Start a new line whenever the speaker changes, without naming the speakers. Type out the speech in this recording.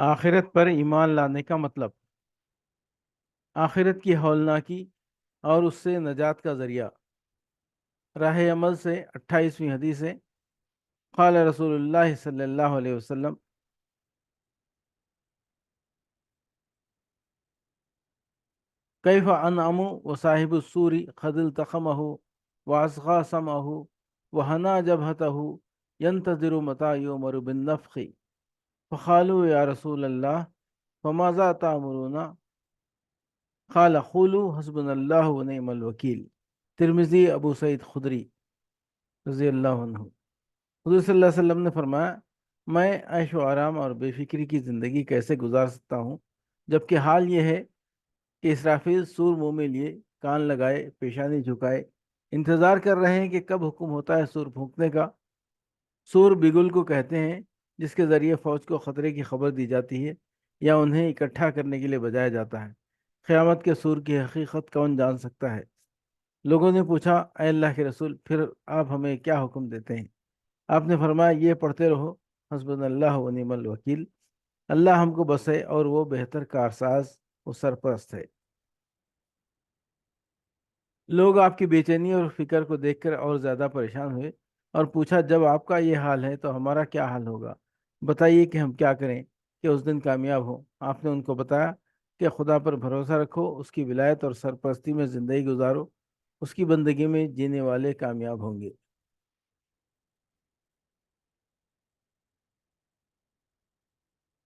آخرت پر ایمان لانے کا مطلب، آخرت کی ہولناکی اور اس سے نجات کا ذریعہ۔ راہ عمل سے 28ویں حدیث ہے، قال رسول اللہ صلی اللہ علیہ وسلم، کیف انعم وصاحب السور قد التقمہ واصغى سمعہ وحنا جبهته ينتظر متى يؤمر بالنفخ فقالوا یا رسول اللہ فماذا تأمرون قال قولوا حسبنا اللہ ونعم الوکیل۔ ترمذی، ابو سعید خدری رضی اللہ عنہ۔ حضور صلی اللہ علیہ وسلم نے فرمایا، میں عیش و آرام اور بے فکری کی زندگی کیسے گزار سکتا ہوں جبکہ حال یہ ہے کہ اسرافیل سور منہ میں لیے، کان لگائے، پیشانی جھکائے انتظار کر رہے ہیں کہ کب حکم ہوتا ہے سور پھونکنے کا۔ سور بگل کو کہتے ہیں، جس کے ذریعے فوج کو خطرے کی خبر دی جاتی ہے یا انہیں اکٹھا کرنے کے لیے بجایا جاتا ہے۔ قیامت کے سور کی حقیقت کون جان سکتا ہے؟ لوگوں نے پوچھا، اے اللہ کے رسول، پھر آپ ہمیں کیا حکم دیتے ہیں؟ آپ نے فرمایا، یہ پڑھتے رہو، حسبنا اللہ و نعم الوکیل، اللہ ہم کو بس ہے اور وہ بہتر کارساز و سرپرست ہے۔ لوگ آپ کی بے چینی اور فکر کو دیکھ کر اور زیادہ پریشان ہوئے اور پوچھا، جب آپ کا یہ حال ہے تو ہمارا کیا حال ہوگا؟ بتائیے کہ ہم کیا کریں کہ اس دن کامیاب ہو؟ آپ نے ان کو بتایا کہ خدا پر بھروسہ رکھو، اس کی ولایت اور سرپرستی میں زندگی گزارو، اس کی بندگی میں جینے والے کامیاب ہوں گے۔